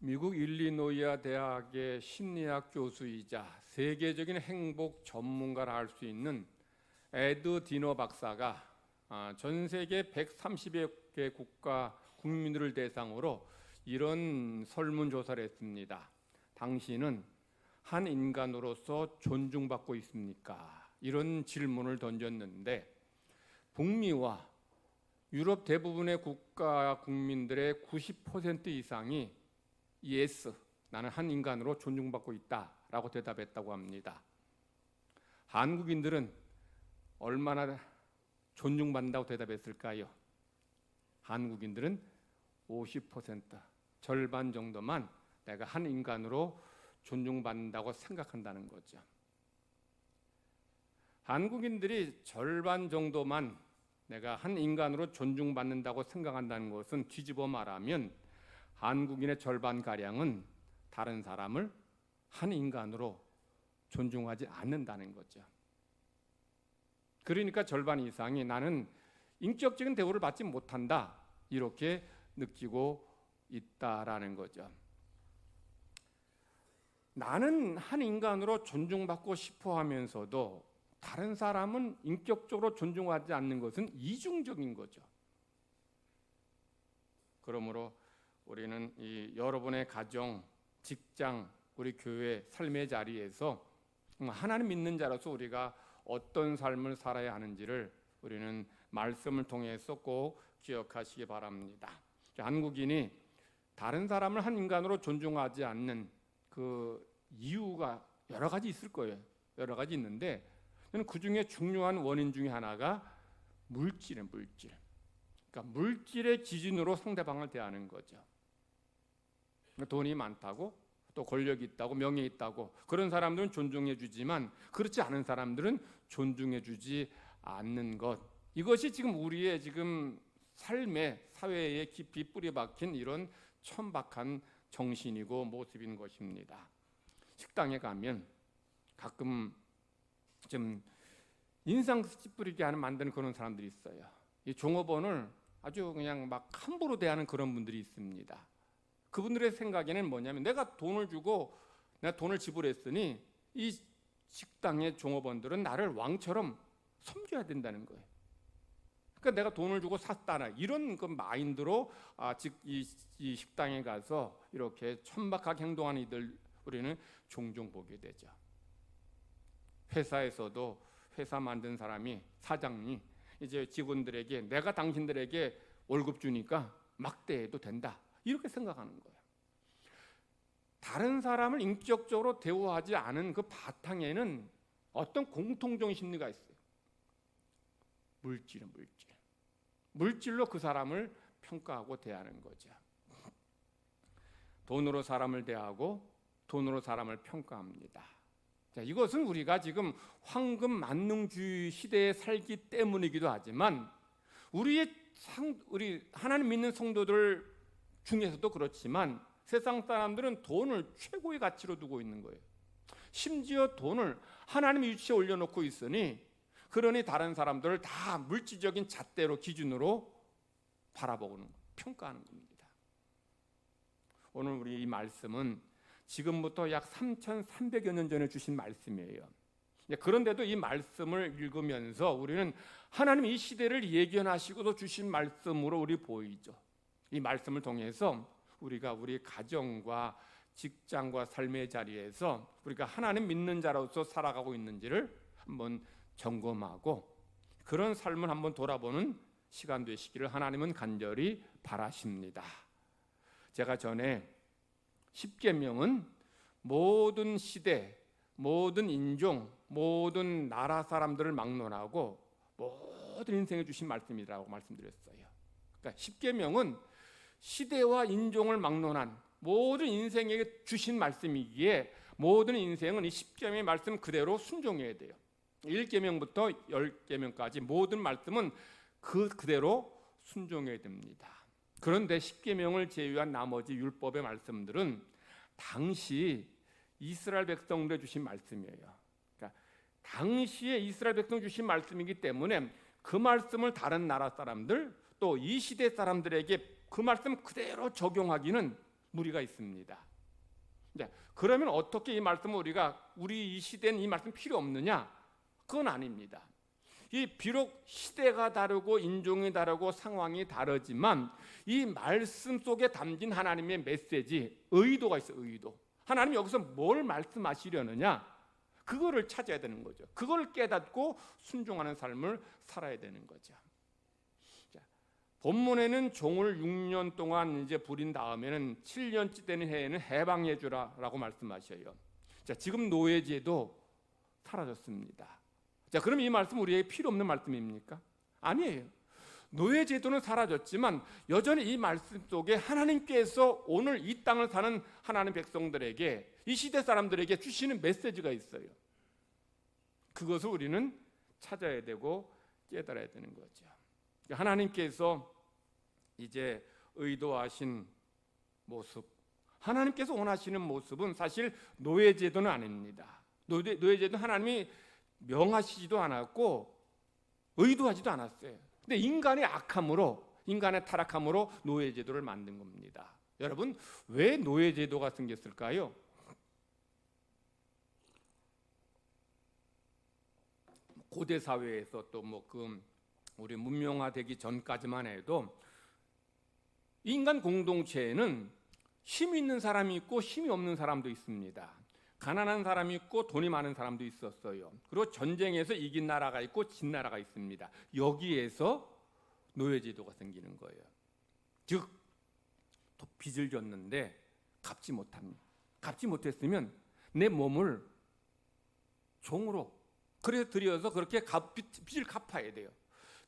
미국 일리노이아 대학의 심리학 교수이자 세계적인 행복 전문가라 할 수 있는 에드 디너 박사가 전 세계 130여 개 국가 국민들을 대상으로 이런 설문조사를 했습니다. 당신은 한 인간으로서 존중받고 있습니까? 이런 질문을 던졌는데 북미와 유럽 대부분의 국가 국민들의 90% 이상이 yes, 나는 한 인간으로 존중받고 있다라고 대답했다고 합니다. 한국인들은 얼마나 존중받는다고 대답했을까요? 한국인들은 50%, 절반 정도만 내가 한 인간으로 존중받는다고 생각한다는 거죠. 한국인들이 절반 정도만 내가 한 인간으로 존중받는다고 생각한다는 것은 뒤집어 말하면 한국인의 절반가량은 다른 사람을 한 인간으로 존중하지 않는다는 거죠. 그러니까 절반 이상이 나는 인격적인 대우를 받지 못한다 이렇게 느끼고 있다라는 거죠. 나는 한 인간으로 존중받고 싶어 하면서도 다른 사람은 인격적으로 존중하지 않는 것은 이중적인 거죠. 그러므로 우리는 이 여러분의 가정, 직장, 우리 교회, 삶의 자리에서 하나님 믿는 자로서 우리가 어떤 삶을 살아야 하는지를 우리는 말씀을 통해서 꼭 기억하시기 바랍니다. 한국인이 다른 사람을 한 인간으로 존중하지 않는 그 이유가 여러 가지 있을 거예요. 여러 가지 있는데 그 중에 중요한 원인 중에 하나가 물질이에요. 물질. 그러니까 물질의 기준으로 상대방을 대하는 거죠. 돈이 많다고, 또 권력이 있다고, 명예 있다고 그런 사람들은 존중해 주지만 그렇지 않은 사람들은 존중해 주지 않는 것. 이것이 지금 우리의 지금 삶의 사회에 깊이 뿌리 박힌 이런 천박한 정신이고 모습인 것입니다. 식당에 가면 가끔 좀 인상 찌푸리게 하는 만드는 그런 사람들이 있어요. 이 종업원을 아주 그냥 막 함부로 대하는 그런 분들이 있습니다. 그분들의 생각에는 뭐냐면 내가 돈을 주고 내가 돈을 지불했으니 이 식당의 종업원들은 나를 왕처럼 섬겨야 된다는 거예요. 그러니까 내가 돈을 주고 샀다나 이런 그 마인드로 즉 이 식당에 가서 이렇게 천박하게 행동하는 이들 우리는 종종 보게 되죠. 회사에서도 회사 만든 사람이 사장이 이제 직원들에게 내가 당신들에게 월급 주니까 막대해도 된다 이렇게 생각하는 거예요. 다른 사람을 인격적으로 대우하지 않은 그 바탕에는 어떤 공통적인 심리가 있어요. 물질은 물질. 물질로 그 사람을 평가하고 대하는 거죠. 돈으로 사람을 대하고 돈으로 사람을 평가합니다. 자, 이것은 우리가 지금 황금 만능주의 시대에 살기 때문이기도 하지만 우리 하나님 믿는 성도들 중에서도 그렇지만 세상 사람들은 돈을 최고의 가치로 두고 있는 거예요. 심지어 돈을 하나님의 위치에 올려놓고 있으니 그러니 다른 사람들을 다 물질적인 잣대로 기준으로 바라보는 평가하는 겁니다. 오늘 우리 이 말씀은 지금부터 약 3,300여 년 전에 주신 말씀이에요. 그런데도 이 말씀을 읽으면서 우리는 하나님 이 시대를 예견하시고도 주신 말씀으로 우리 보이죠. 이 말씀을 통해서 우리가 우리 가정과 직장과 삶의 자리에서 우리가 하나님 믿는 자로서 살아가고 있는지를 한번 점검하고 그런 삶을 한번 돌아보는 시간 되시기를 하나님은 간절히 바라십니다. 제가 전에 십계명은 모든 시대, 모든 인종, 모든 나라 사람들을 막론하고 모든 인생에 주신 말씀이라고 말씀드렸어요. 그러니까 십계명은 시대와 인종을 막론한 모든 인생에게 주신 말씀이기에 모든 인생은 이 십계명의 말씀 그대로 순종해야 돼요. 1계명부터 10계명까지 모든 말씀은 그대로 순종해야 됩니다. 그런데 십계명을 제외한 나머지 율법의 말씀들은 당시 이스라엘 백성들에 주신 말씀이에요. 그러니까 당시에 이스라엘 백성 주신 말씀이기 때문에 그 말씀을 다른 나라 사람들 또 이 시대 사람들에게 그 말씀 그대로 적용하기는 무리가 있습니다. 네, 그러면 어떻게 이 말씀을 우리 이 시대는 이 말씀 필요 없느냐? 그건 아닙니다. 이 비록 시대가 다르고 인종이 다르고 상황이 다르지만 이 말씀 속에 담긴 하나님의 메시지, 의도가 있어요. 의도. 하나님 여기서 뭘 말씀하시려느냐? 그거를 찾아야 되는 거죠. 그걸 깨닫고 순종하는 삶을 살아야 되는 거죠. 자, 본문에는 종을 6년 동안 이제 부린 다음에는 7년째 되는 해에는 해방해 주라라고 말씀하셔요. 자, 지금 노예제도 사라졌습니다. 자, 그럼 이 말씀 우리에게 필요 없는 말씀입니까? 아니에요. 노예제도는 사라졌지만 여전히 이 말씀 속에 하나님께서 오늘 이 땅을 사는 하나님 백성들에게, 이 시대 사람들에게 주시는 메시지가 있어요. 그것을 우리는 찾아야 되고 깨달아야 되는 거죠. 하나님께서 이제 의도하신 모습, 하나님께서 원하시는 모습은 사실 노예제도는 아닙니다. 노예제도는 하나님이 명하시지도 않았고 의도하지도 않았어요. 근데 인간의 악함으로, 인간의 타락함으로 노예제도를 만든 겁니다. 여러분, 왜 노예제도가 생겼을까요? 고대 사회에서 또 우리 문명화되기 전까지만 해도 인간 공동체에는 힘이 있는 사람이 있고 힘이 없는 사람도 있습니다. 가난한 사람이 있고 돈이 많은 사람도 있었어요. 그리고 전쟁에서 이긴 나라가 있고 진 나라가 있습니다. 여기에서 노예제도가 생기는 거예요. 즉, 빚을 졌는데 갚지 못합니다. 갚지 못했으면 내 몸을 종으로 들여서 그렇게 빚을 갚아야 돼요.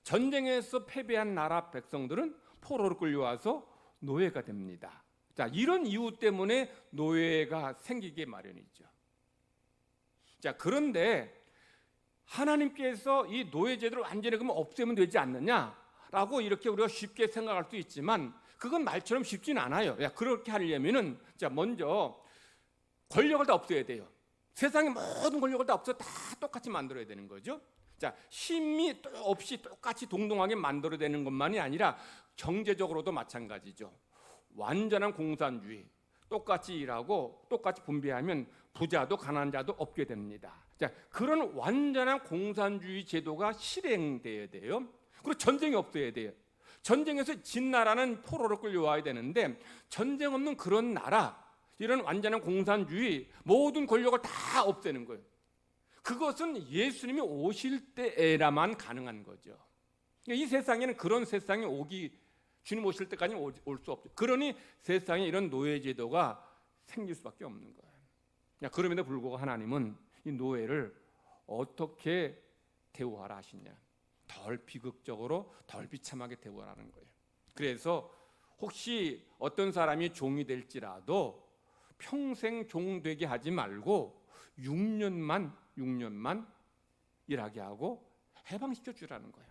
전쟁에서 패배한 나라 백성들은 포로로 끌려와서 노예가 됩니다. 자, 이런 이유 때문에 노예가 생기게 마련이죠. 자, 그런데 하나님께서 이 노예제도를 완전히 그러면 없애면 되지 않느냐라고 이렇게 우리가 쉽게 생각할 수 있지만 그건 말처럼 쉽진 않아요. 그렇게 하려면은 자, 먼저 권력을 다 없애야 돼요. 세상의 모든 권력을 다 없애 다 똑같이 만들어야 되는 거죠. 자, 힘이 없이 똑같이 동등하게 만들어야 되는 것만이 아니라 경제적으로도 마찬가지죠. 완전한 공산주의, 똑같이 일하고 똑같이 분배하면 부자도 가난자도 없게 됩니다. 자, 그런 완전한 공산주의 제도가 실행돼야 돼요. 그리고 전쟁이 없어야 돼요. 전쟁에서 진 나라는 포로로 끌려와야 되는데 전쟁 없는 그런 나라, 이런 완전한 공산주의, 모든 권력을 다 없애는 거예요. 그것은 예수님이 오실 때에라만 가능한 거죠. 이 세상에는 그런 세상이 주님 오실 때까지는 올 수 없죠. 그러니 세상에 이런 노예제도가 생길 수밖에 없는 거예요. 그럼에도 불구하고 하나님은 이 노예를 어떻게 대우하라 하시냐? 덜 비극적으로, 덜 비참하게 대우하라는 거예요. 그래서 혹시 어떤 사람이 종이 될지라도 평생 종 되게 하지 말고 6년만 일하게 하고 해방시켜 주라는 거예요.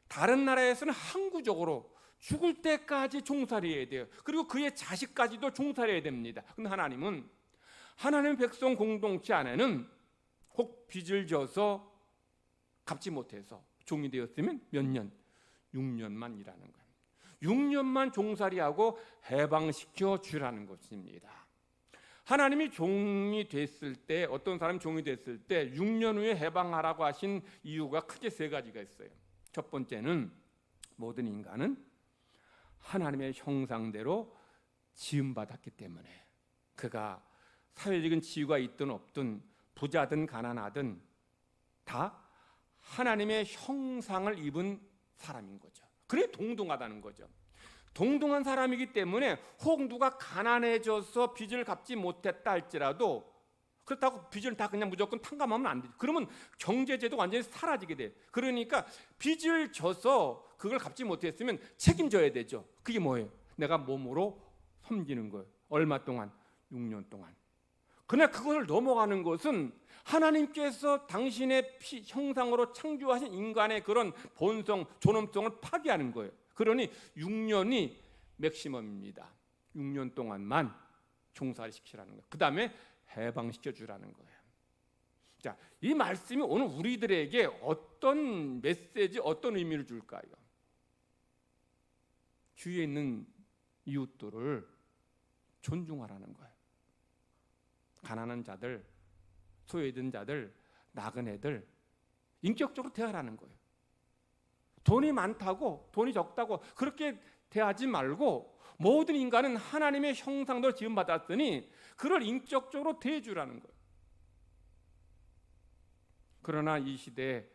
다른 나라에서는 항구적으로 죽을 때까지 종살이해야 돼요. 그리고 그의 자식까지도 종살이해야 됩니다. 근데 하나님은 하나님 백성 공동체 안에는 혹 빚을 져서 갚지 못해서 종이 되었으면 몇 년? 6년만 일하는 거예요. 6년만 종살이하고 해방시켜 주라는 것입니다. 하나님이 종이 됐을 때, 어떤 사람이 종이 됐을 때 6년 후에 해방하라고 하신 이유가 크게 세 가지가 있어요. 첫 번째는 모든 인간은 하나님의 형상대로 지음받았기 때문에 그가 사회적인 지위가 있든 없든 부자든 가난하든 다 하나님의 형상을 입은 사람인 거죠. 그래 동등하다는 거죠. 동등한 사람이기 때문에 혹 누가 가난해져서 빚을 갚지 못했다 할지라도 그렇다고 빚을 다 그냥 무조건 탕감하면 안 되죠. 그러면 경제제도 완전히 사라지게 돼. 그러니까 빚을 져서 그걸 갚지 못했으면 책임져야 되죠. 그게 뭐예요? 내가 몸으로 섬기는 거예요. 얼마 동안? 6년 동안. 그러나 그걸 넘어가는 것은 하나님께서 당신의 형상으로 창조하신 인간의 그런 본성, 존엄성을 파괴하는 거예요. 그러니 6년이 맥시멈입니다. 6년 동안만 종살이 시키라는 거예요. 그 다음에 해방시켜 주라는 거예요. 자, 이 말씀이 오늘 우리들에게 어떤 메시지, 어떤 의미를 줄까요? 주위에 있는 이웃들을 존중하라는 거예요. 가난한 자들, 소외된 자들, 나그네들 인격적으로 대하라는 거예요. 돈이 많다고 돈이 적다고 그렇게 대하지 말고 모든 인간은 하나님의 형상대로 지음받았으니 그를 인격적으로 대해주라는 거예요. 그러나 이 시대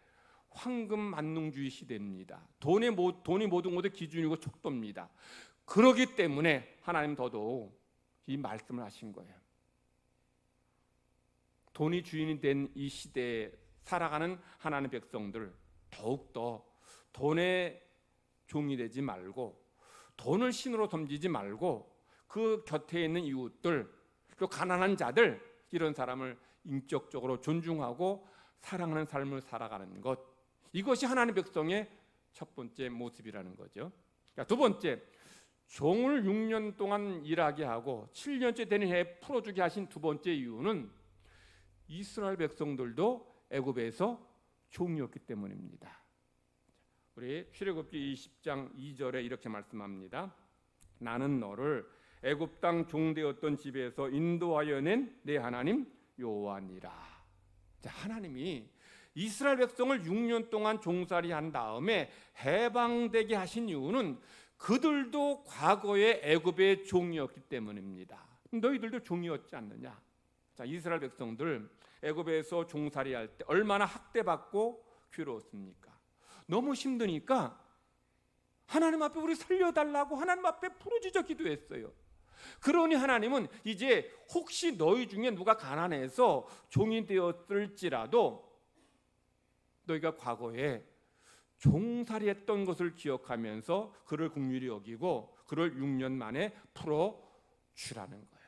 황금 만능주의 시대입니다. 돈이 모든 것의 기준이고 척도입니다. 그러기 때문에 하나님 더더욱 이 말씀을 하신 거예요. 돈이 주인이 된 이 시대에 살아가는 하나님의 백성들 더욱더 돈의 종이 되지 말고 돈을 신으로 섬기지 말고 그 곁에 있는 이웃들, 또 가난한 자들 이런 사람을 인격적으로 존중하고 사랑하는 삶을 살아가는 것, 이것이 하나님의 백성의 첫 번째 모습이라는 거죠. 두 번째, 종을 6년 동안 일하게 하고 7년째 되는 해에 풀어주게 하신 두 번째 이유는 이스라엘 백성들도 애굽에서 종이었기 때문입니다. 우리 출애굽기 20장 2절에 이렇게 말씀합니다. 나는 너를 애굽 땅 종되었던 집에서 인도하여 낸 내 하나님 여호와니라. 하나님이 이스라엘 백성을 6년 동안 종살이한 다음에 해방되게 하신 이유는 그들도 과거에 애굽의 종이었기 때문입니다. 너희들도 종이었지 않느냐? 이스라엘 백성들 애굽에서 종살이할 때 얼마나 학대받고 괴로웠습니까? 너무 힘드니까 하나님 앞에 우리 살려달라고 하나님 앞에 부르짖어 기도했어요. 그러니 하나님은 이제 혹시 너희 중에 누가 가난해서 종이 되었을지라도 너희가 과거에 종살이했던 것을 기억하면서 그를 긍휼히 여기고 그를 6년 만에 풀어주라는 거예요.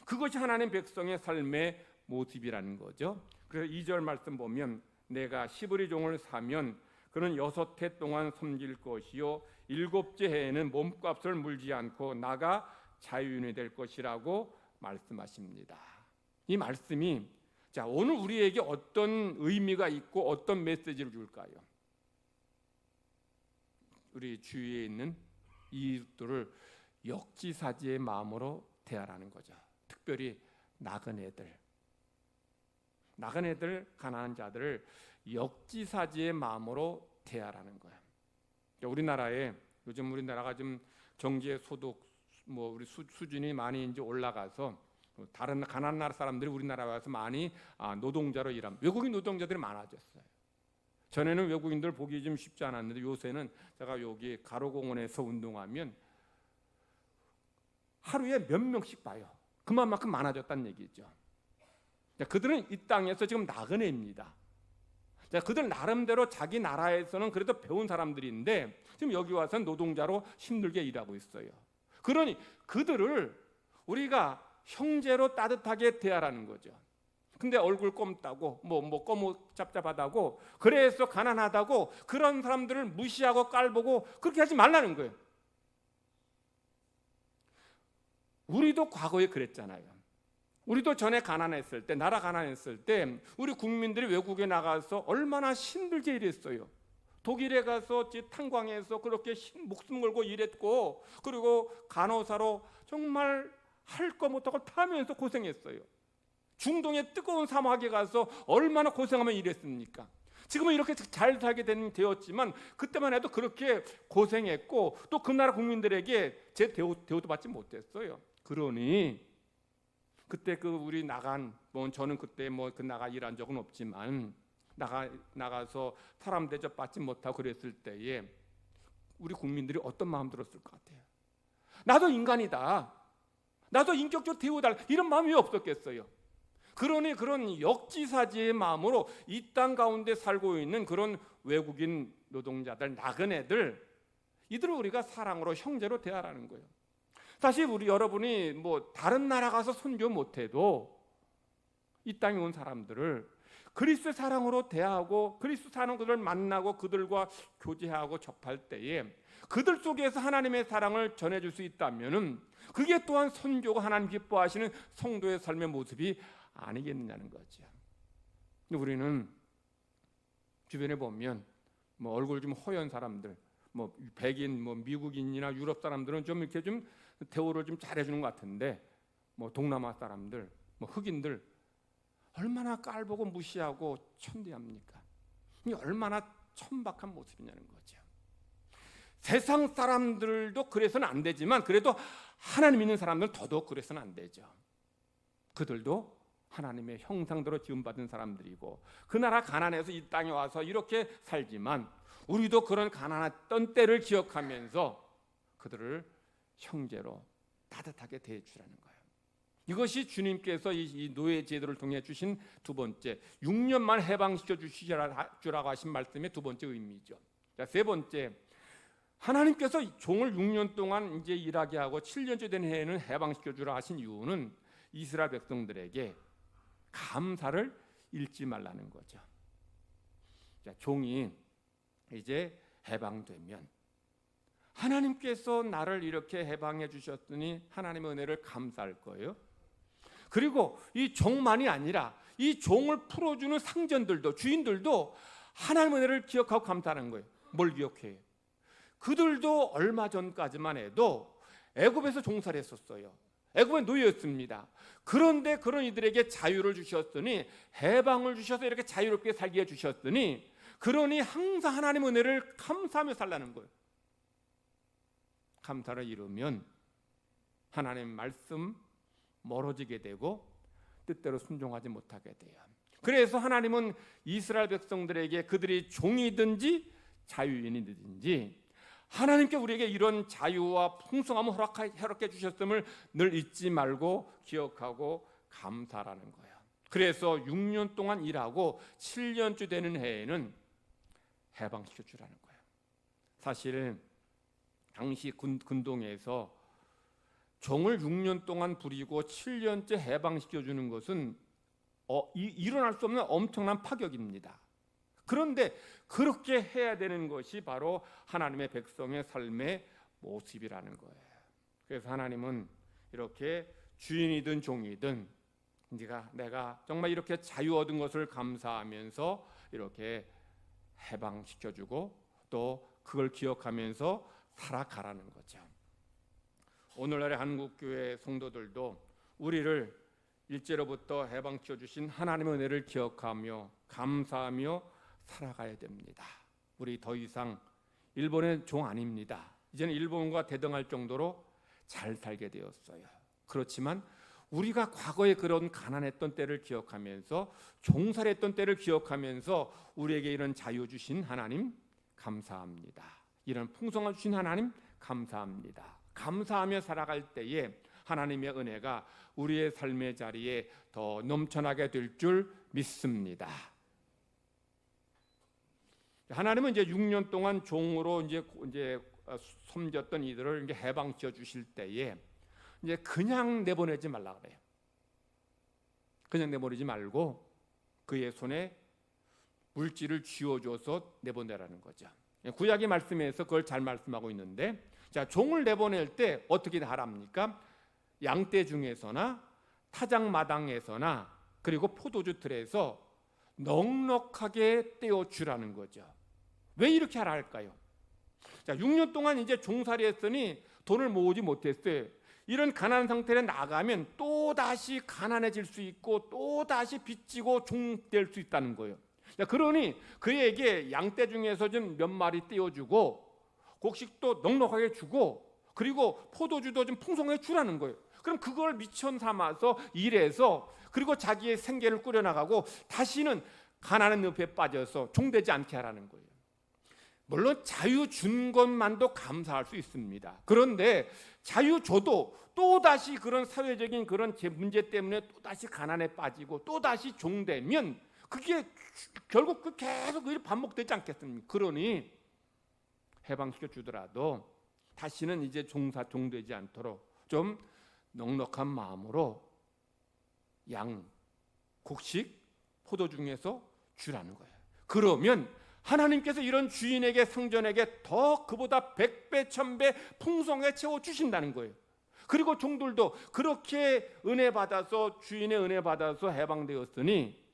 그것이 하나님 백성의 삶의 모습이라는 거죠. 그래서 2절 말씀 보면 내가 시브리 종을 사면 그는 6해 동안 섬길 것이요 7째 해에는 몸값을 물지 않고 나가 자유인이 될 것이라고 말씀하십니다. 이 말씀이 오늘 우리에게 어떤 의미가 있고 어떤 메시지를 줄까요? 우리 주위에 있는 이웃들을 역지사지의 마음으로 대하라는 거죠. 특별히 나그네들, 가난한 자들을 역지사지의 마음으로 대하라는 거예요. 우리나라에 요즘 우리나라가 좀 경제 소득 우리 수준이 많이 이제 올라가서 다른 가난한 나라 사람들이 우리나라에 와서 많이 노동자로 일하면 외국인 노동자들이 많아졌어요. 전에는 외국인들 보기 좀 쉽지 않았는데 요새는 제가 여기 가로공원에서 운동하면 하루에 몇 명씩 봐요. 그만큼 많아졌다는 얘기죠. 그들은 이 땅에서 지금 나그네입니다. 그들 나름대로 자기 나라에서는 그래도 배운 사람들인데 지금 여기 와서 노동자로 힘들게 일하고 있어요. 그러니 그들을 우리가 형제로 따뜻하게 대하라는 거죠. 근데 얼굴 껌따고 꼬무 짭짭하다고 그래서 가난하다고 그런 사람들을 무시하고 깔보고 그렇게 하지 말라는 거예요. 우리도 과거에 그랬잖아요. 우리도 전에 가난했을 때, 나라 가난했을 때 우리 국민들이 외국에 나가서 얼마나 힘들게 일했어요. 독일에 가서 탄광에서 그렇게 목숨 걸고 일했고, 그리고 간호사로 정말 할 거 못하고 타면서 고생했어요. 중동의 뜨거운 사막에 가서 얼마나 고생하며 일했습니까? 지금은 이렇게 잘 살게 되었지만 그때만 해도 그렇게 고생했고 또 그 나라 국민들에게 제 대우도 받지 못했어요. 그러니 그때 우리 나간 저는 그때 그 나가 일한 적은 없지만 나가서 사람 대접 받지 못하고 그랬을 때에 우리 국민들이 어떤 마음 들었을 것 같아요? 나도 인간이다. 나도 인격적으로 대우달라. 이런 마음이 왜 없었겠어요? 그러니 그런 역지사지의 마음으로 이 땅 가운데 살고 있는 그런 외국인 노동자들, 나그네들, 이들을 우리가 사랑으로 형제로 대하라는 거예요. 사실 여러분이 다른 나라 가서 선교 못해도 이 땅에 온 사람들을 그리스도의 사랑으로 대하고 그리스도 사는 그들을 만나고 그들과 교제하고 접할 때에 그들 속에서 하나님의 사랑을 전해줄 수 있다면은 그게 또한 선교가 하나님 기뻐하시는 성도의 삶의 모습이 아니겠느냐는 거죠. 우리는 주변에 보면 얼굴 좀 허연 사람들, 백인, 미국인이나 유럽 사람들은 좀 이렇게 좀 대우를 좀 잘해주는 것 같은데 뭐 동남아 사람들, 뭐 흑인들 얼마나 깔보고 무시하고 천대합니까? 이 얼마나 천박한 모습이냐는 거죠. 세상 사람들도 그래서는 안 되지만 그래도 하나님 믿는 사람들은 더더욱 그래서는 안 되죠. 그들도 하나님의 형상대로 지음받은 사람들이고 그 나라 가난해서 이 땅에 와서 이렇게 살지만 우리도 그런 가난했던 때를 기억하면서 그들을 형제로 따뜻하게 대해주라는 거예요. 이것이 주님께서 이 노예 제도를 통해 주신 두 번째, 6년만 해방시켜 주시라고 하신 말씀의 두 번째 의미죠. 자, 세 번째, 하나님께서 종을 6년 동안 이제 일하게 하고 7년째 된 해에는 해방시켜 주라 하신 이유는 이스라엘 백성들에게 감사를 잃지 말라는 거죠. 자, 종이 이제 해방되면 하나님께서 나를 이렇게 해방해 주셨으니 하나님의 은혜를 감사할 거예요. 그리고 이 종만이 아니라 이 종을 풀어주는 상전들도, 주인들도 하나님의 은혜를 기억하고 감사하는 거예요. 뭘 기억해요? 그들도 얼마 전까지만 해도 애굽에서 종살이 했었어요. 애굽의 노예였습니다. 그런데 그런 이들에게 자유를 주셨으니, 해방을 주셔서 이렇게 자유롭게 살게 해주셨으니, 그러니 항상 하나님의 은혜를 감사하며 살라는 거예요. 감사를 잃으면 하나님 말씀 멀어지게 되고 뜻대로 순종하지 못하게 돼요. 그래서 하나님은 이스라엘 백성들에게 그들이 종이든지 자유인이든지 하나님께 우리에게 이런 자유와 풍성함을 허락해 주셨음을 늘 잊지 말고 기억하고 감사라는 거예요. 그래서 6년 동안 일하고 7년째 되는 해에는 해방시켜 주라는 거예요. 사실 당시 군동에서 종을 6년 동안 부리고 7년째 해방시켜 주는 것은 일어날 수 없는 엄청난 파격입니다. 그런데 그렇게 해야 되는 것이 바로 하나님의 백성의 삶의 모습이라는 거예요. 그래서 하나님은 이렇게 주인이든 종이든 내가 정말 이렇게 자유 얻은 것을 감사하면서 이렇게 해방시켜주고 또 그걸 기억하면서 살아가라는 거죠. 오늘날의 한국교회 성도들도 우리를 일제로부터 해방시켜주신 하나님의 은혜를 기억하며 감사하며 살아가야 됩니다. 우리 더 이상 일본의 종 아닙니다. 이제는 일본과 대등할 정도로 잘 살게 되었어요. 그렇지만 우리가 과거에 그런 가난했던 때를 기억하면서 종살했던 때를 기억하면서 우리에게 이런 자유 주신 하나님 감사합니다. 이런 풍성함 주신 하나님 감사합니다. 감사하며 살아갈 때에 하나님의 은혜가 우리의 삶의 자리에 더 넘쳐나게 될 줄 믿습니다. 하나님은 이제 6년 동안 종으로 이제 섬겼던 이들을 이제 해방시켜 주실 때에 이제 그냥 내보내지 말라 그래요. 그냥 내보내지 말고 그의 손에 물질을 쥐어줘서 내보내라는 거죠. 구약의 말씀에서 그걸 잘 말씀하고 있는데, 자, 종을 내보낼 때 어떻게 하랍니까? 양떼 중에서나 타작마당에서나 그리고 포도주 틀에서 넉넉하게 떼어주라는 거죠. 왜 이렇게 하라 할까요? 자, 6년 동안 이제 종살이 했으니 돈을 모으지 못했어요. 이런 가난한 상태에 나가면 또 다시 가난해질 수 있고 또 다시 빚지고 종될 수 있다는 거예요. 자, 그러니 그에게 양떼 중에서 좀 몇 마리 떼어주고 곡식도 넉넉하게 주고 그리고 포도주도 좀 풍성하게 주라는 거예요. 그럼 그걸 미천 삼아서 일해서 그리고 자기의 생계를 꾸려나가고 다시는 가난한 늪에 빠져서 종되지 않게 하라는 거예요. 물론 자유 준 것만도 감사할 수 있습니다. 그런데 자유 줘도 또다시 그런 사회적인 그런 문제 때문에 또다시 가난에 빠지고 또다시 종되면 그게 결국 계속 그 일이 반복되지 않겠습니까? 그러니 해방시켜 주더라도 다시는 이제 종되지 않도록 좀 넉넉한 마음으로 양, 곡식, 포도 중에서 주라는 거예요. 그러면 하나님께서 이런 주인에게 상전에게 더 그보다 100배, 1000배 풍성하게 채워주신다는 거예요. 그리고 종들도 그렇게 은혜 받아서 주인의 은혜 받아서 해방되었으니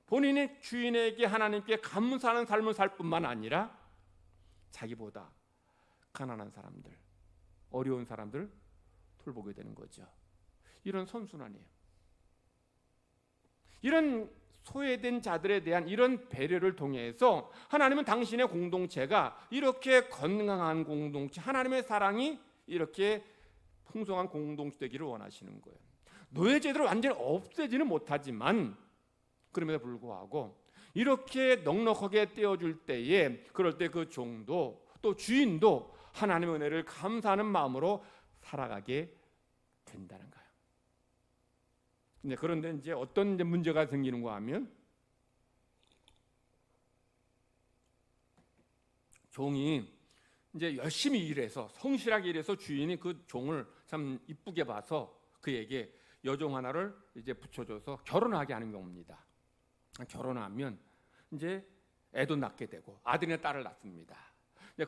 본인이 주인에게 하나님께 감사하는 삶을 살 뿐만 아니라 자기보다 가난한 사람들, 어려운 사람들 돌보게 되는 거죠. 이런 선순환이에요. 이런 소외된 자들에 대한 이런 배려를 통해서 하나님은 당신의 공동체가 이렇게 건강한 공동체, 하나님의 사랑이 이렇게 풍성한 공동체 되기를 원하시는 거예요. 노예제도를 완전히 없애지는 못하지만 그럼에도 불구하고 이렇게 넉넉하게 떼어줄 때에 그럴 때 그 종도 또 주인도 하나님의 은혜를 감사하는 마음으로 살아가게 된다는 거예요. 그런데 이제 어떤 문제가 생기는가 하면 종이 이제 열심히 일해서 성실하게 일해서 주인이 그 종을 참 이쁘게 봐서 그에게 여종 하나를 이제 붙여줘서 결혼하게 하는 경우입니다. 결혼하면 이제 애도 낳게 되고 아들이나 딸을 낳습니다.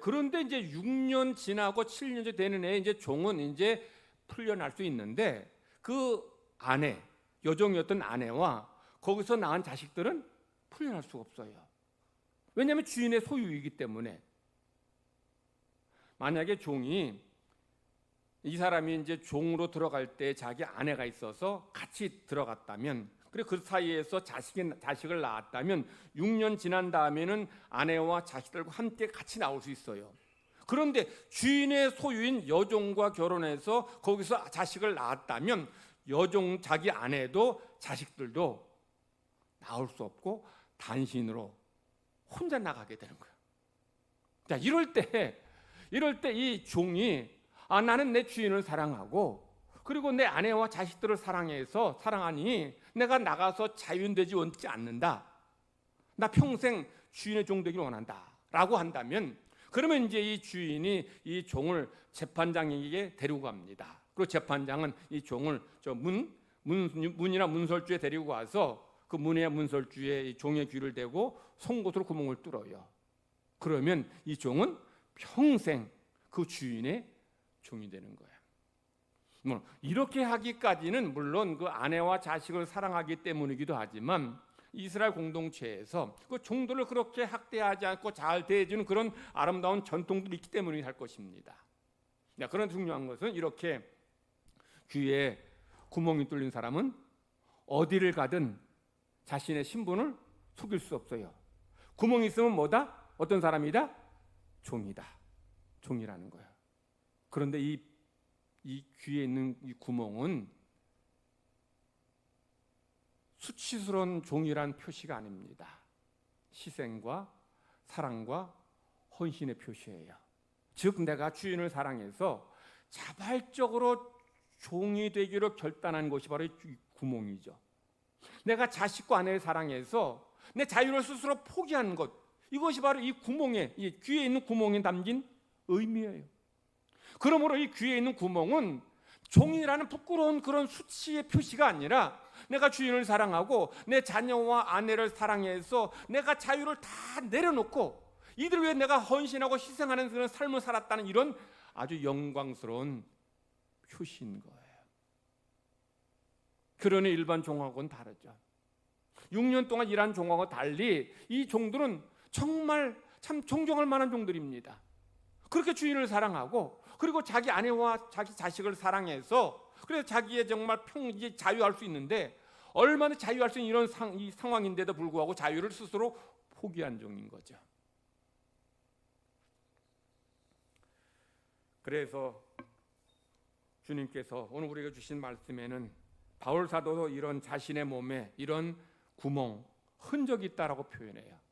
그런데 이제 6년 지나고 7년째 되는 애 이제 종은 이제 풀려날 수 있는데 그 아내 여종이었던 아내와 거기서 낳은 자식들은 풀려날 수가 없어요. 왜냐하면 주인의 소유이기 때문에. 만약에 종이 이 사람이 이제 종으로 들어갈 때 자기 아내가 있어서 같이 들어갔다면 그리고 그 사이에서 자식을 낳았다면 6년 지난 다음에는 아내와 자식들과 함께 같이 나올 수 있어요. 그런데 주인의 소유인 여종과 결혼해서 거기서 자식을 낳았다면 여종 자기 아내도 자식들도 나올 수 없고 단신으로 혼자 나가게 되는 거예요. 자, 이럴 때 이 종이 나는 내 주인을 사랑하고 그리고 내 아내와 자식들을 사랑하니 내가 나가서 자유되지 원치 않는다. 나 평생 주인의 종 되기를 원한다. 라고 한다면 그러면 이제 이 주인이 이 종을 재판장에게 데리고 갑니다. 그리고 재판장은 이 종을 저 문이나 문설주에 데리고 와서 그 문이나 문설주에 이 종의 귀를 대고 송곳으로 구멍을 뚫어요. 그러면 이 종은 평생 그 주인의 종이 되는 거예요. 이렇게 하기까지는 물론 그 아내와 자식을 사랑하기 때문이기도 하지만 이스라엘 공동체에서 그 종들을 그렇게 학대하지 않고 잘 대해주는 그런 아름다운 전통들이 있기 때문이 할 것입니다. 그런 중요한 것은 이렇게 귀에 구멍이 뚫린 사람은 어디를 가든 자신의 신분을 속일 수 없어요. 구멍이 있으면 뭐다? 어떤 사람이다? 종이다. 종이라는 거예요. 그런데 이 귀에 있는 이 구멍은 수치스러운 종이란 표시가 아닙니다. 희생과 사랑과 헌신의 표시예요. 즉 내가 주인을 사랑해서 자발적으로 종이 되기로 결단한 것이 바로 이 구멍이죠. 내가 자식과 아내를 사랑해서 내 자유를 스스로 포기한 것, 이것이 바로 이 구멍에, 이 귀에 있는 구멍에 담긴 의미예요. 그러므로 이 귀에 있는 구멍은 종이라는 부끄러운 그런 수치의 표시가 아니라 내가 주인을 사랑하고 내 자녀와 아내를 사랑해서 내가 자유를 다 내려놓고 이들 위해 내가 헌신하고 희생하는 그런 삶을 살았다는 이런 아주 영광스러운 표시인 거예요. 그러니 일반 종하고는 다르죠. 6년 동안 일한 종하고 달리 이 종들은 정말 참 존경할 만한 종들입니다. 그렇게 주인을 사랑하고 그리고 자기 아내와 자기 자식을 사랑해서 그래서 자기의 정말 이제 자유할 수 있는데 얼마나 자유할 수 있는 이런 이 상황인데도 불구하고 자유를 스스로 포기한 종인 거죠. 그래서 주님께서 오늘 우리가 주신 말씀에는 바울 사도도 이런 자신의 몸에 이런 구멍, 흔적이 있다라고 표현해요.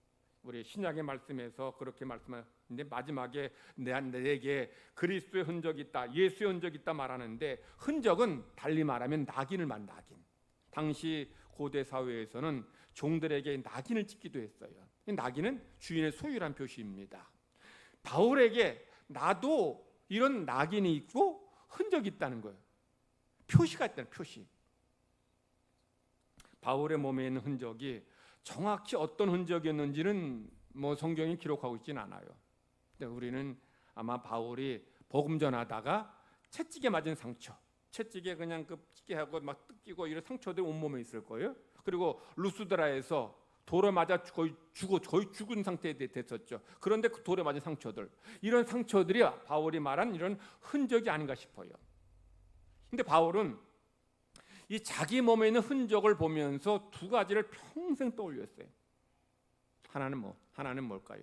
우리 신약의 말씀에서 그렇게 말씀하는데 마지막에 내게 그리스도의 흔적이 있다, 예수의 흔적이 있다 말하는데 흔적은 달리 말하면 낙인을 낙인. 당시 고대 사회에서는 종들에게 낙인을 찍기도 했어요. 이 낙인은 주인의 소유란 표시입니다. 바울에게 나도 이런 낙인이 있고 흔적이 있다는 거예요. 표시가 있다는 표시. 바울의 몸에 있는 흔적이 정확히 어떤 흔적이었는지는 성경이 기록하고 있지는 않아요. 근데 우리는 아마 바울이 복음 전하다가 채찍에 맞은 상처, 채찍에 그냥 그 찢게하고 막 뜯기고 이런 상처들이 온몸에 있을 거예요. 그리고 루스드라에서 돌에 맞아 거의 죽은 상태에 됐었죠. 그런데 그 돌에 맞은 상처들, 이런 상처들이 바울이 말한 이런 흔적이 아닌가 싶어요. 근데 바울은 이 자기 몸에 있는 흔적을 보면서 두 가지를 평생 떠올렸어요. 하나는 뭘까요?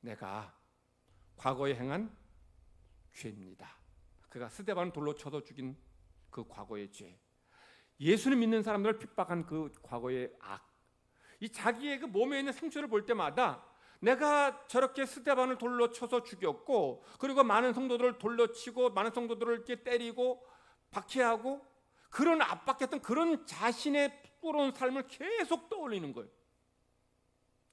내가 과거에 행한 죄입니다. 그가 스데반을 돌로 쳐서 죽인 그 과거의 죄, 예수를 믿는 사람들을 핍박한 그 과거의 악, 이 자기의 그 몸에 있는 상처를 볼 때마다 내가 저렇게 스데반을 돌로 쳐서 죽였고, 그리고 많은 성도들을 돌로 치고 많은 성도들을 이렇게 때리고 박해하고 그런 압박했던 그런 자신의 부끄러운 삶을 계속 떠올리는 거예요.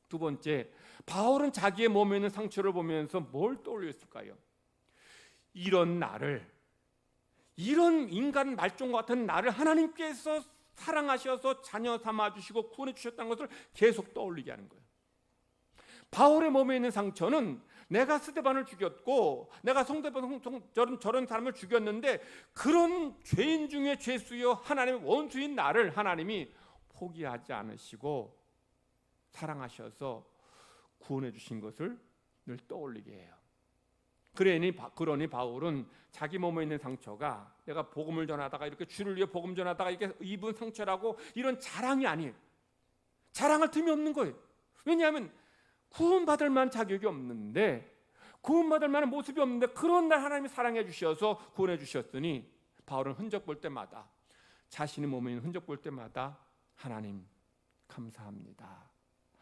두 번째, 바울은 자기의 몸에 있는 상처를 보면서 뭘 떠올렸을까요? 이런 나를, 이런 인간 말종과 같은 나를 하나님께서 사랑하셔서 자녀 삼아주시고 구원해 주셨다는 것을 계속 떠올리게 하는 거예요. 바울의 몸에 있는 상처는 내가 스데반을 죽였고 내가 저런 사람을 죽였는데 그런 죄인 중에 죄수여 하나님의 원수인 나를 하나님이 포기하지 않으시고 사랑하셔서 구원해 주신 것을 늘 떠올리게 해요. 그러니 바울은 자기 몸에 있는 상처가 내가 복음을 전하다가 이렇게 주를 위해 복음 전하다가 이게 입은 상처라고 이런 자랑이 아니에요. 자랑할 틈이 없는 거예요. 왜냐하면 구원받을 만한 자격이 없는데, 구원받을 만한 모습이 없는데 그런 날 하나님이 사랑해 주셔서 구원해 주셨으니 바울은 흔적 볼 때마다, 자신의 몸에 있는 흔적 볼 때마다 하나님 감사합니다,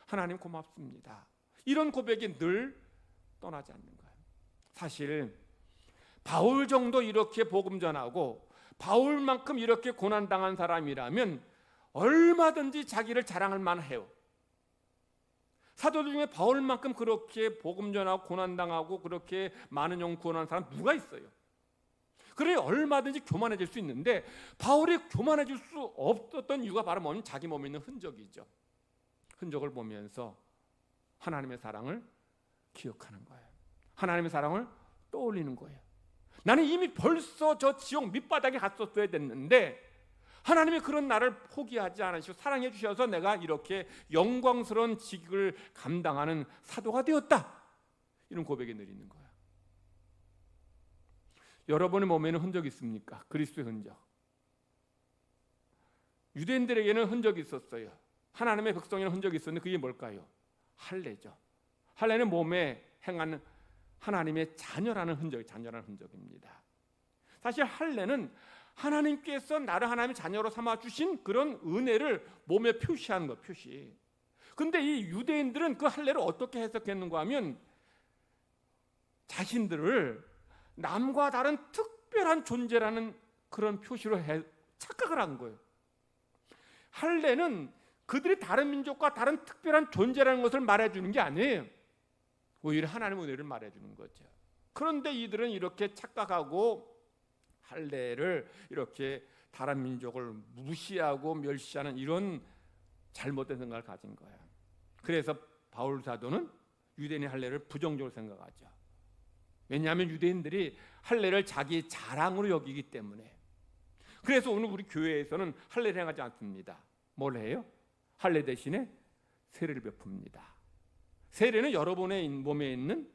하나님 고맙습니다, 이런 고백이 늘 떠나지 않는 거예요. 사실 바울 정도 이렇게 복음 전하고 바울만큼 이렇게 고난당한 사람이라면 얼마든지 자기를 자랑할 만해요. 사도들 중에 바울만큼 그렇게 복음 전하고 고난당하고 그렇게 많은 영 구원하는 사람 누가 있어요? 그래 얼마든지 교만해질 수 있는데 바울이 교만해질 수 없었던 이유가 바로 뭐냐면 자기 몸에 있는 흔적이죠. 흔적을 보면서 하나님의 사랑을 기억하는 거예요. 하나님의 사랑을 떠올리는 거예요. 나는 이미 벌써 저 지옥 밑바닥에 갔었어야 됐는데 하나님이 그런 나를 포기하지 않으시고 사랑해 주셔서 내가 이렇게 영광스러운 직을 감당하는 사도가 되었다, 이런 고백이 늘 있는 거예요. 여러분의 몸에는 흔적이 있습니까? 그리스도의 흔적. 유대인들에게는 흔적이 있었어요. 하나님의 백성에는 흔적이 있었는데 그게 뭘까요? 할례죠. 할례는 몸에 행한 하나님의 자녀라는 흔적입니다. 사실 할례는 하나님께서 나를 하나님의 자녀로 삼아주신 그런 은혜를 몸에 표시하는 것, 표시. 근데 이 유대인들은 그 할례를 어떻게 해석했는가 하면 자신들을 남과 다른 특별한 존재라는 그런 표시로 착각을 한 거예요. 할례는 그들이 다른 민족과 다른 특별한 존재라는 것을 말해주는 게 아니에요. 오히려 하나님의 은혜를 말해주는 거죠. 그런데 이들은 이렇게 착각하고 할례를 이렇게 다른 민족을 무시하고 멸시하는 이런 잘못된 생각을 가진 거예요. 그래서 바울 사도는 유대인의 할례를 부정적으로 생각하죠. 왜냐하면 유대인들이 할례를 자기 자랑으로 여기기 때문에. 그래서 오늘 우리 교회에서는 할례를 행하지 않습니다. 뭘 해요? 할례 대신에 세례를 베풉니다. 세례는 여러분의 몸에 있는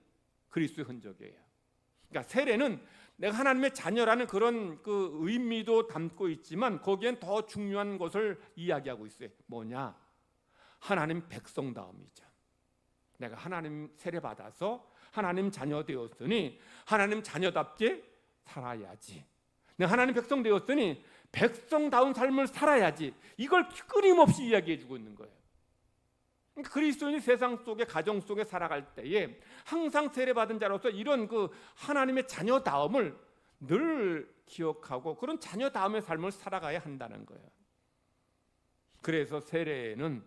그리스도의 흔적이에요. 그러니까 세례는 내가 하나님의 자녀라는 그런 그 의미도 담고 있지만 거기엔 더 중요한 것을 이야기하고 있어요. 뭐냐? 하나님 백성다움이죠. 내가 하나님 세례 받아서 하나님 자녀 되었으니 하나님 자녀답게 살아야지. 내가 하나님 백성 되었으니 백성다운 삶을 살아야지. 이걸 끊임없이 이야기해주고 있는 거예요. 그리스도인이 세상 속에 가정 속에 살아갈 때에 항상 세례받은 자로서 이런 그 하나님의 자녀다움을 늘 기억하고 그런 자녀다움의 삶을 살아가야 한다는 거예요. 그래서 세례에는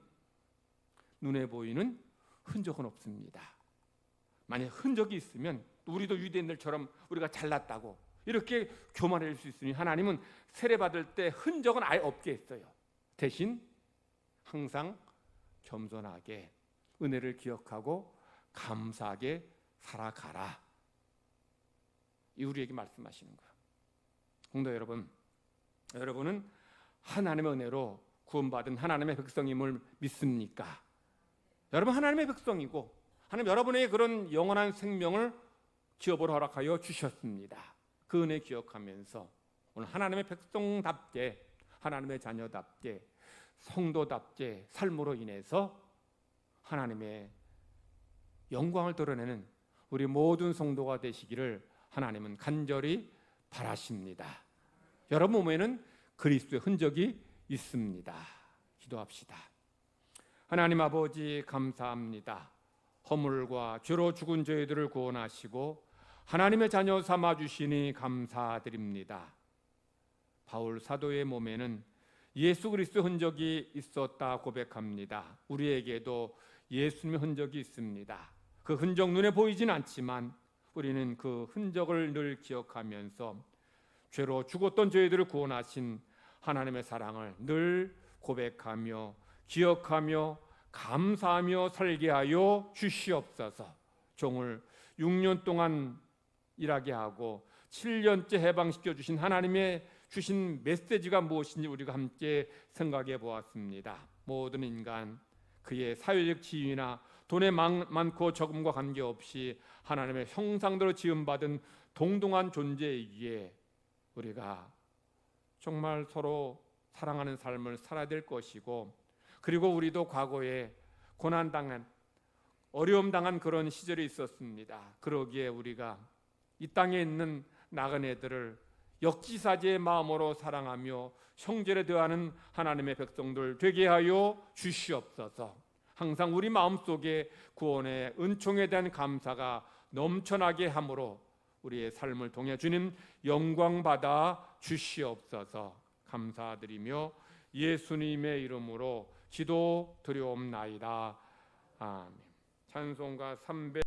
눈에 보이는 흔적은 없습니다. 만약 흔적이 있으면 우리도 유대인들처럼 우리가 잘났다고 이렇게 교만할 수 있으니 하나님은 세례받을 때 흔적은 아예 없게 했어요. 대신 항상 겸손하게 은혜를 기억하고 감사하게 살아가라, 이 우리에게 말씀하시는 거예요. 성도 여러분, 여러분은 하나님의 은혜로 구원받은 하나님의 백성임을 믿습니까? 여러분 하나님의 백성이고 하나님 여러분에게 그런 영원한 생명을 기업으로 허락하여 주셨습니다. 그 은혜 기억하면서 오늘 하나님의 백성답게, 하나님의 자녀답게, 성도답게 삶으로 인해서 하나님의 영광을 드러내는 우리 모든 성도가 되시기를 하나님은 간절히 바라십니다. 여러분 몸에는 그리스도의 흔적이 있습니다. 기도합시다. 하나님 아버지 감사합니다. 허물과 죄로 죽은 저희들을 구원하시고 하나님의 자녀 삼아 주시니 감사드립니다. 바울 사도의 몸에는 예수 그리스도의 흔적이 있었다 고백합니다. 우리에게도 예수님의 흔적이 있습니다. 그 흔적 눈에 보이진 않지만 우리는 그 흔적을 늘 기억하면서 죄로 죽었던 저희들을 구원하신 하나님의 사랑을 늘 고백하며 기억하며 감사하며 살게 하여 주시옵소서. 종을 6년 동안 일하게 하고 7년째 해방시켜 주신 하나님의 주신 메시지가 무엇인지 우리가 함께 생각해 보았습니다. 모든 인간 그의 사회적 지위나 돈의 많고 적음과 관계없이 하나님의 형상대로 지음받은 동등한 존재이기에 우리가 정말 서로 사랑하는 삶을 살아야 될 것이고, 그리고 우리도 과거에 고난당한 어려움당한 그런 시절이 있었습니다. 그러기에 우리가 이 땅에 있는 나그네들을 역지사지의 마음으로 사랑하며 형제를 대하는 하나님의 백성들 되게 하여 주시옵소서. 항상 우리 마음속에 구원의 은총에 대한 감사가 넘쳐나게 함으로 우리의 삶을 통해 주님 영광 받아 주시옵소서. 감사드리며 예수님의 이름으로 기도 드리옵나이다. 아멘. 찬송가 300